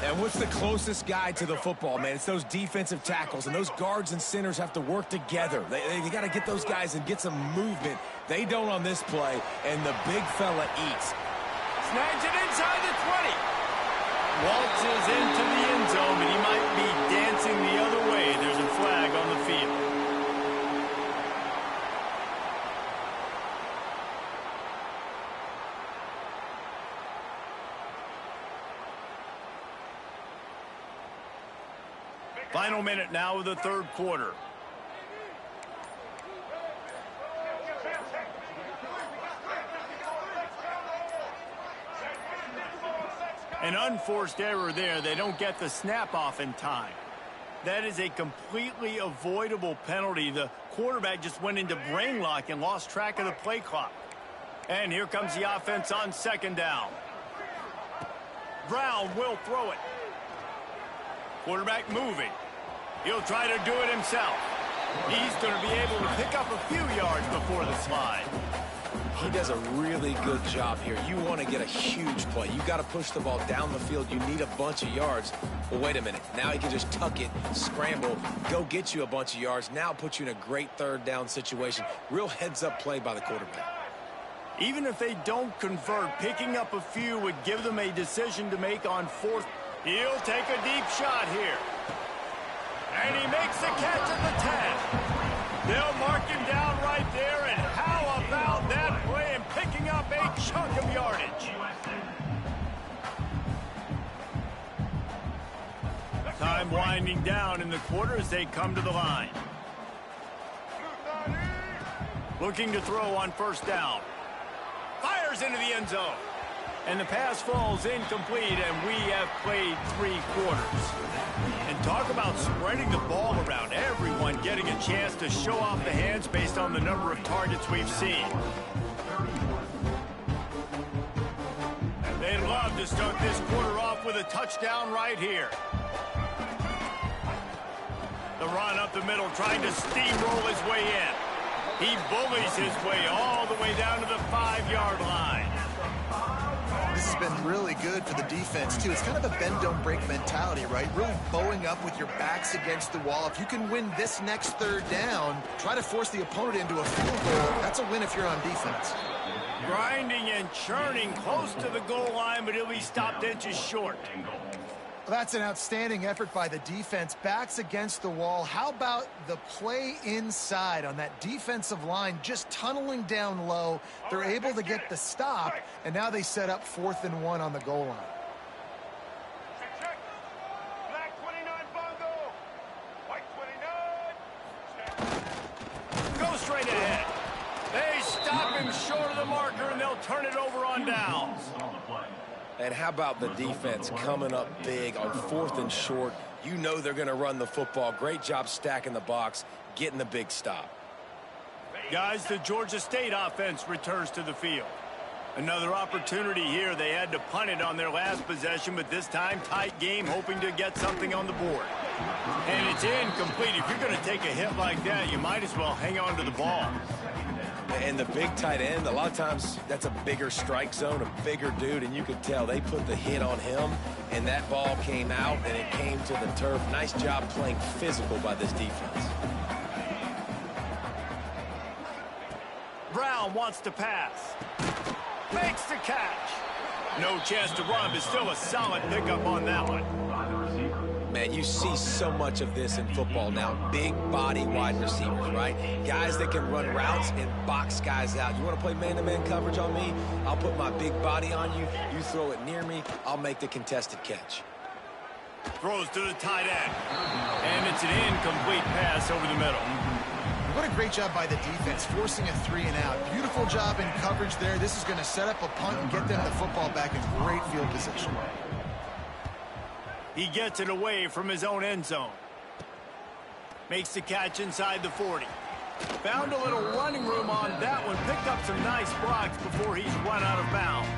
And what's the closest guy to the football, man? It's those defensive tackles, and those guards and centers have to work together. They got to get those guys and get some movement. They don't on this play, and the big fella eats. Snags it inside the 20. Waltzes into the end zone, but he might be dancing the other way. There's a flag on the field. Final minute now of the 3rd quarter. An unforced error there. They don't get the snap off in time. That is a completely avoidable penalty. The quarterback just went into brain lock and lost track of the play clock. And here comes the offense on 2nd down. Brown will throw it. Quarterback moving. He'll try to do it himself. He's going to be able to pick up a few yards before the slide. He does a really good job here. You want to get a huge play. You got to push the ball down the field. You need a bunch of yards. Well, wait a minute. Now he can just tuck it, scramble, go get you a bunch of yards. Now put you in a great 3rd down situation. Real heads-up play by the quarterback. Even if they don't convert, picking up a few would give them a decision to make on 4th. He'll take a deep shot here. And he makes the catch at the 10. They'll mark him down right there, and how about that play and picking up a chunk of yardage? Time winding down in the quarter as they come to the line. Looking to throw on 1st down. Fires into the end zone. And the pass falls incomplete, and we have played 3 quarters. And talk about spreading the ball around. Everyone getting a chance to show off the hands based on the number of targets we've seen. They'd love to start this quarter off with a touchdown right here. The run up the middle, trying to steamroll his way in. He bullies his way all the way down to the 5-yard line. This has been really good for the defense, too. It's kind of a bend-don't-break mentality, right? Really bowing up with your backs against the wall. If you can win this next 3rd down, try to force the opponent into a field goal. That's a win if you're on defense. Grinding and churning close to the goal line, but he'll be stopped inches short. Well, that's an outstanding effort by the defense. Backs against the wall. How about the play inside on that defensive line, just tunneling down low? They're able to get the stop, and now they set up 4th and 1 on the goal line. Black 29 Bongo. White 29. Go straight ahead. They stop him short of the marker, and they'll turn it over on downs. And how about the defense coming up big on 4th and short? You know they're going to run the football. Great job stacking the box, getting the big stop. Guys, the Georgia State offense returns to the field. Another opportunity here. They had to punt it on their last possession, but this time tight game, hoping to get something on the board. And it's incomplete. If you're going to take a hit like that, you might as well hang on to the ball. And the big tight end, a lot of times that's a bigger strike zone, a bigger dude, and you could tell they put the hit on him, and that ball came out, and it came to the turf. Nice job playing physical by this defense. Brown wants to pass. Makes the catch. No chance to run, but still a solid pickup on that one. Man, you see so much of this in football now. Big body wide receivers, right? Guys that can run routes and box guys out. You want to play man-to-man coverage on me? I'll put my big body on you. You throw it near me, I'll make the contested catch. Throws to the tight end. And it's an incomplete pass over the middle. What a great job by the defense, forcing a 3-and-out. Beautiful job in coverage there. This is going to set up a punt and get them the football back in great field position. He gets it away from his own end zone. Makes the catch inside the 40. Found a little running room on that one. Picked up some nice blocks before he's run out of bounds.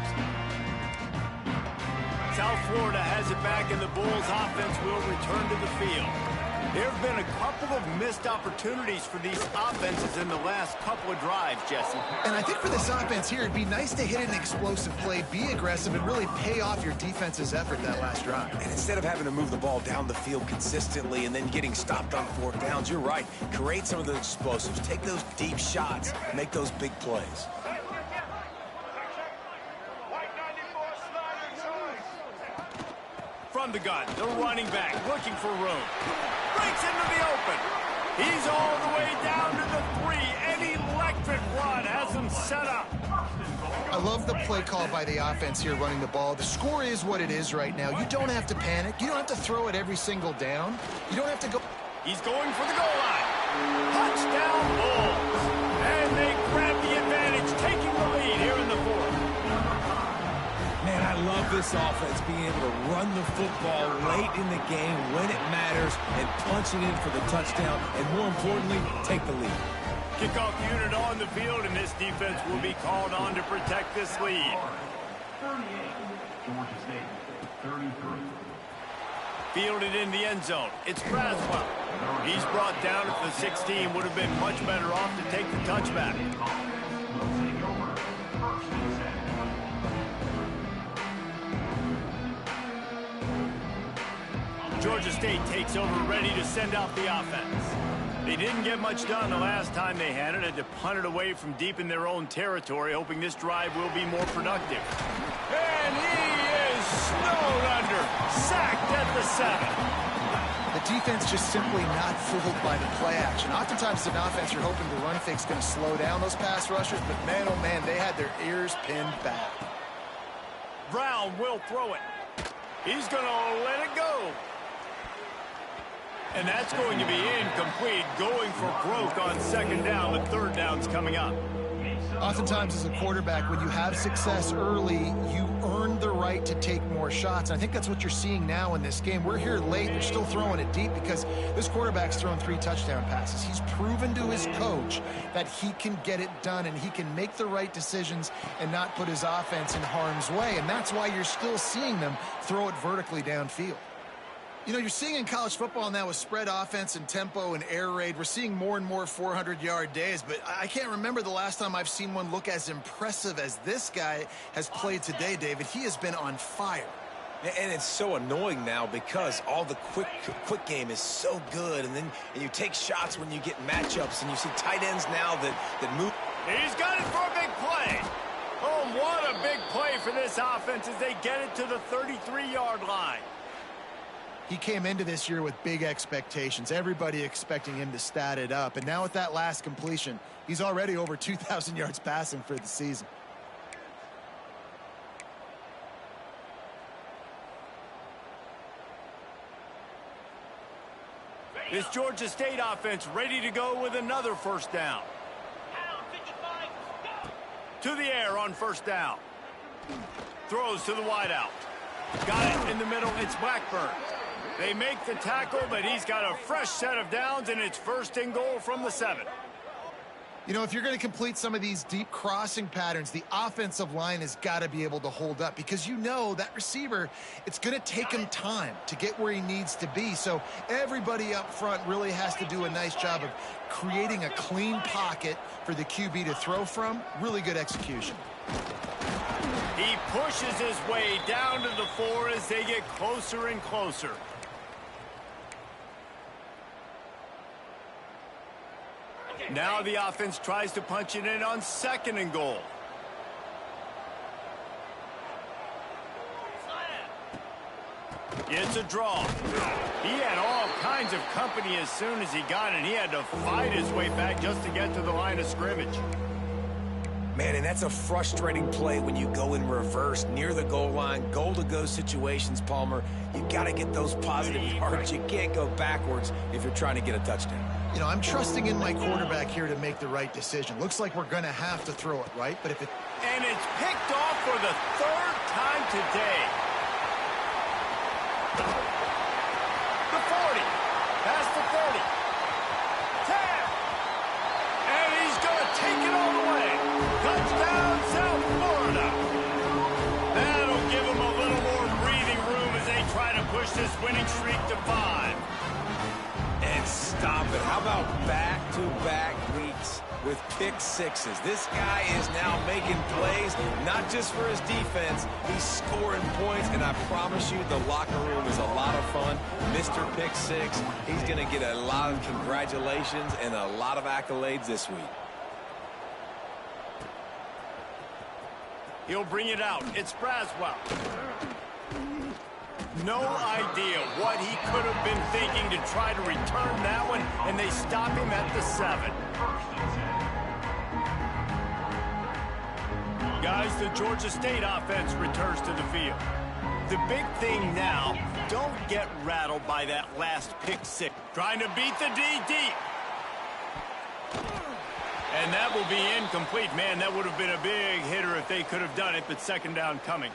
South Florida has it back, and the Bulls offense will return to the field. There have been a couple of missed opportunities for these offenses in the last couple of drives, Jesse. And I think for this offense here, it'd be nice to hit an explosive play, be aggressive, and really pay off your defense's effort that last drive. And instead of having to move the ball down the field consistently and then getting stopped on 4th downs, you're right. Create some of those explosives. Take those deep shots. Make those big plays. From the gun, the running back looking for room. Breaks into the open. He's all the way down to the 3. An electric run has him set up. I love the play call by the offense here running the ball. The score is what it is right now. You don't have to panic. You don't have to throw it every single down. You don't have to go. He's going for the goal line. Touchdown Bulls. And they grab the advantage, taking the lead here in the 4th. Man, I love this offense being able to run the football late in the game when it matters and punching in for the touchdown and, more importantly, take the lead. Kickoff unit on the field, and this defense will be called on to protect this lead. 38, Georgia State, 33. Fielded in the end zone. It's Braswell. He's brought down at the 16. Would have been much better off to take the touchback. Georgia State takes over, ready to send out the offense. They didn't get much done the last time they had it. Had to punt it away from deep in their own territory, hoping this drive will be more productive. And he is snowed under, sacked at the 7. The defense just simply not fooled by the play action. Oftentimes, an offense you're hoping the run fake's going to slow down those pass rushers, but man, oh man, they had their ears pinned back. Brown will throw it. He's going to let it go. And that's going to be incomplete, going for broke on 2nd down. The 3rd down's coming up. Oftentimes, as a quarterback, when you have success early, you earn the right to take more shots. And I think that's what you're seeing now in this game. We're here late. They're still throwing it deep because this quarterback's thrown 3 touchdown passes. He's proven to his coach that he can get it done and he can make the right decisions and not put his offense in harm's way. And that's why you're still seeing them throw it vertically downfield. You know, you're seeing in college football now with spread offense and tempo and air raid, we're seeing more and more 400-yard days, but I can't remember the last time I've seen one look as impressive as this guy has played today, David. He has been on fire. And it's so annoying now because all the quick game is so good, and you take shots when you get matchups, and you see tight ends now that move. He's got it for a big play. what a big play for this offense as they get it to the 33-yard line. He came into this year with big expectations. Everybody expecting him to stat it up. And now with that last completion, he's already over 2,000 yards passing for the season. This Georgia State offense ready to go with another first down. To the air on first down. Throws to the wideout. Got it in the middle. It's Blackburn. They make the tackle, but he's got a fresh set of downs, and it's first and goal from the 7. You know, if you're going to complete some of these deep crossing patterns, the offensive line has got to be able to hold up because you know that receiver, it's going to take him time to get where he needs to be. So everybody up front really has to do a nice job of creating a clean pocket for the QB to throw from. Really good execution. He pushes his way down to the 4 as they get closer and closer. Now the offense tries to punch it in on second and goal. It's a draw. He had all kinds of company as soon as he got it. He had to fight his way back just to get to the line of scrimmage. Man, and that's a frustrating play when you go in reverse near the goal line, goal-to-go situations, Palmer. You got to get those positive yards. You can't go backwards if you're trying to get a touchdown. You know, I'm trusting in my quarterback here to make the right decision. Looks like we're going to have to throw it, right? But if it... And it's picked off for the 3rd time today. The 40. Past the 30. 10. And he's going to take it all the way. Touchdown, South Florida. That'll give him a little more breathing room as they try to push this winning streak to 5. And stop it. How about back-to-back weeks with pick sixes? This guy is now making plays, not just for his defense. He's scoring points, and I promise you the locker room is a lot of fun. Mr. Pick Six, he's going to get a lot of congratulations and a lot of accolades this week. He'll bring it out. It's Braswell. No idea what he could have been thinking to try to return that one, and they stop him at the 7. Guys, the Georgia State offense returns to the field. The big thing now, don't get rattled by that last pick six. Trying to beat the D deep. And that will be incomplete. Man, that would have been a big hitter if they could have done it, but second down coming.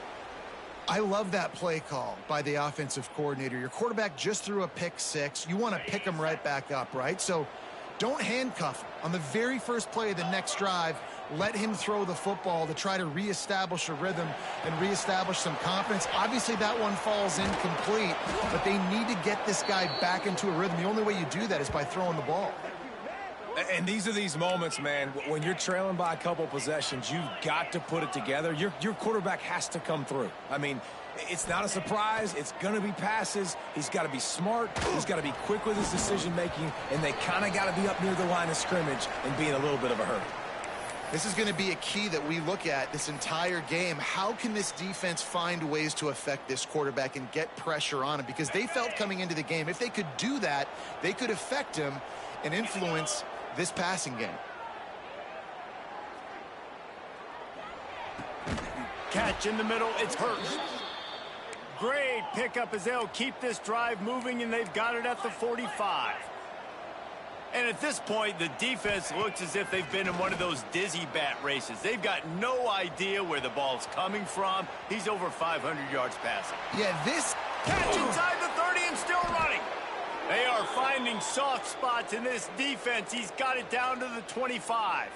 I love that play call by the offensive coordinator. Your quarterback just threw a pick six. You want to pick him right back up, right? So don't handcuff him. On the very first play of the next drive, let him throw the football to try to reestablish a rhythm and reestablish some confidence. Obviously, that one falls incomplete, but they need to get this guy back into a rhythm. The only way you do that is by throwing the ball. And these are these moments, man, when you're trailing by a couple possessions, you've got to put it together. Your quarterback has to come through. I mean, it's not a surprise. It's going to be passes. He's got to be smart. He's got to be quick with his decision-making, and they kind of got to be up near the line of scrimmage and be in a little bit of a hurry. This is going to be a key that we look at this entire game. How can this defense find ways to affect this quarterback and get pressure on him? Because they felt coming into the game, if they could do that, they could affect him and influence this passing game. Catch in the middle, it's Hurst. Great pickup as they'll keep this drive moving, and they've got it at the 45. And at this point, the defense looks as if they've been in one of those dizzy bat races. They've got no idea where the ball's coming from. He's over 500 yards passing. Yeah, this catch inside the 30 and still running. They are finding soft spots in this defense. He's got it down to the 25.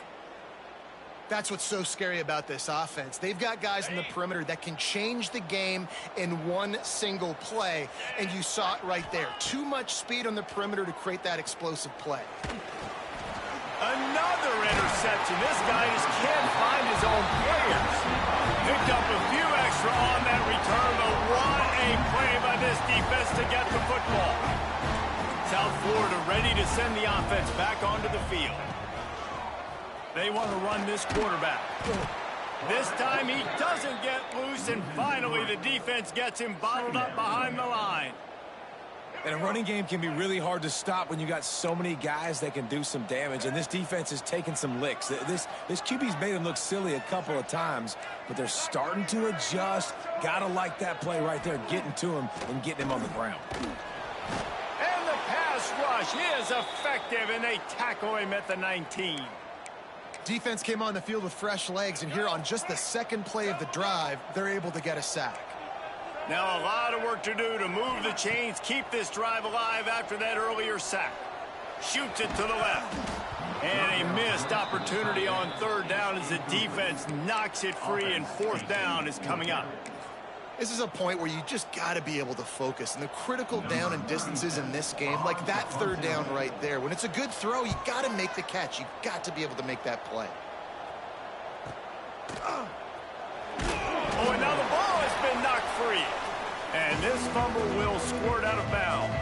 That's what's so scary about this offense. They've got guys in the perimeter that can change the game in one single play, and you saw it right there. Too much speed on the perimeter to create that explosive play. Another interception. This guy just can't find his own players. Picked up a few extra on that return, but what a play by this defense to get the football. South Florida ready to send the offense back onto the field. They want to run this quarterback. This time he doesn't get loose, and finally the defense gets him bottled up behind the line. And a running game can be really hard to stop when you got so many guys that can do some damage, and this defense is taking some licks. This QB's made him look silly a couple of times, but they're starting to adjust. Gotta like that play right there, getting to him and getting him on the ground. And the pass rush is effective, and they tackle him at the 19. Defense came on the field with fresh legs, and here on just the second play of the drive, they're able to get a sack. Now a lot of work to do to move the chains, keep this drive alive after that earlier sack. Shoots it to the left. And a missed opportunity on third down as the defense knocks it free, and fourth down is coming up. This is a point where you just got to be able to focus. And the critical down and distances in this game, like that third down right there, when it's a good throw, you got to make the catch. You got to be able to make that play. Oh, and now the ball has been knocked free. And this fumble will squirt out of bounds.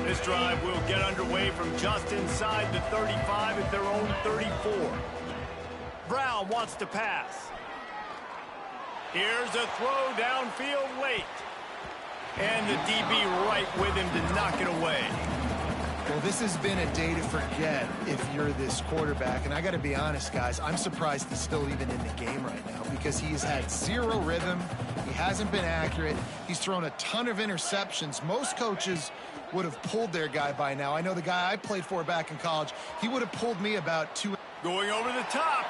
This drive will get underway from just inside the 35 at their own 34. Brown wants to pass. Here's a throw downfield late. And the DB right with him to knock it away. Well, this has been a day to forget if you're this quarterback. And I got to be honest, guys, I'm surprised he's still even in the game right now because he's had zero rhythm. He hasn't been accurate. He's thrown a ton of interceptions. Most coaches would have pulled their guy by now. I know the guy I played for back in college, he would have pulled me about 2. Going over the top.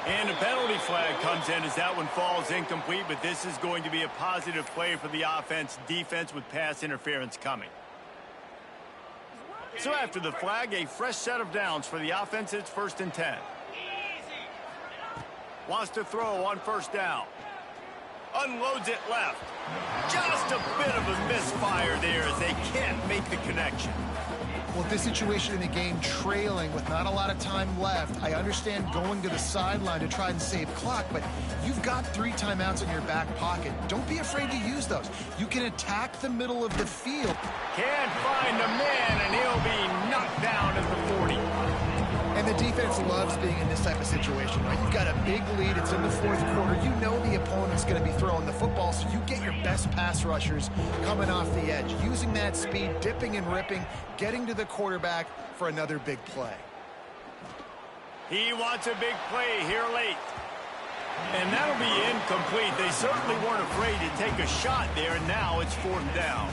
And a penalty flag comes in as that one falls incomplete, but this is going to be a positive play for the defense with pass interference coming. So after the flag, a fresh set of downs for the offense. It's 1st and 10. Wants to throw on first down. Unloads it left. Just a bit of a misfire there as they can't make the connection. Well, this situation in the game, trailing with not a lot of time left, I understand going to the sideline to try and save clock, but you've got 3 timeouts in your back pocket. Don't be afraid to use those. You can attack the middle of the field. Can't find a man, and he'll be knocked down at the 40. And the defense loves being in this type of situation, right? You've got a big lead. It's in the 4th quarter. You know the opponent's going to be throwing the football, so you get your best pass rushers coming off the edge, using that speed, dipping and ripping, getting to the quarterback for another big play. He wants a big play here late. And that'll be incomplete. They certainly weren't afraid to take a shot there, and now it's 4th down.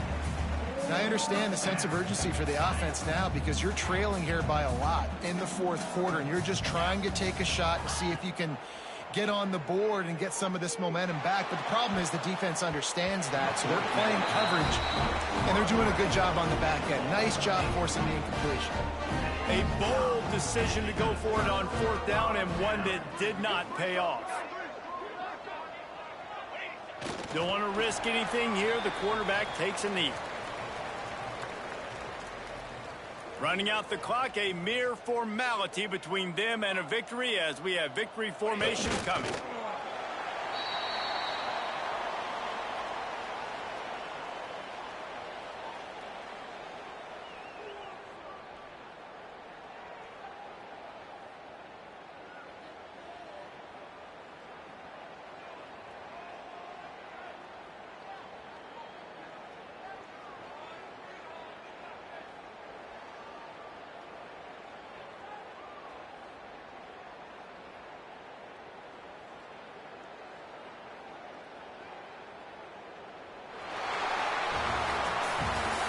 And I understand the sense of urgency for the offense now because you're trailing here by a lot in the 4th quarter, and you're just trying to take a shot to see if you can get on the board and get some of this momentum back. But the problem is the defense understands that, so they're playing coverage, and they're doing a good job on the back end. Nice job forcing the incompletion. A bold decision to go for it on 4th down, and one that did not pay off. Don't want to risk anything here. The quarterback takes a knee. Running out the clock, a mere formality between them and a victory as we have victory formation coming.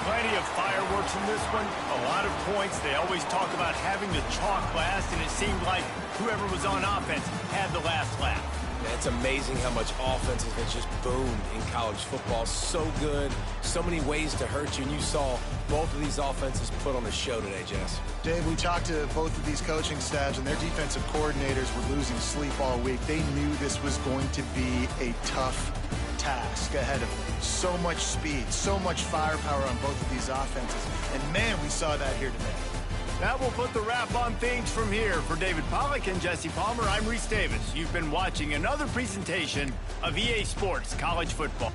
Plenty of fireworks in this one, a lot of points. They always talk about having the chalk last, and it seemed like whoever was on offense had the last laugh. It's amazing how much offense has just boomed in college football. So good, so many ways to hurt you, and you saw both of these offenses put on the show today, Jess. Dave, we talked to both of these coaching staffs, and their defensive coordinators were losing sleep all week. They knew this was going to be a tough task ahead of them. So much speed, so much firepower on both of these offenses. And, man, we saw that here today. That will put the wrap on things from here. For David Pollack and Jesse Palmer, I'm Reese Davis. You've been watching another presentation of EA Sports College Football.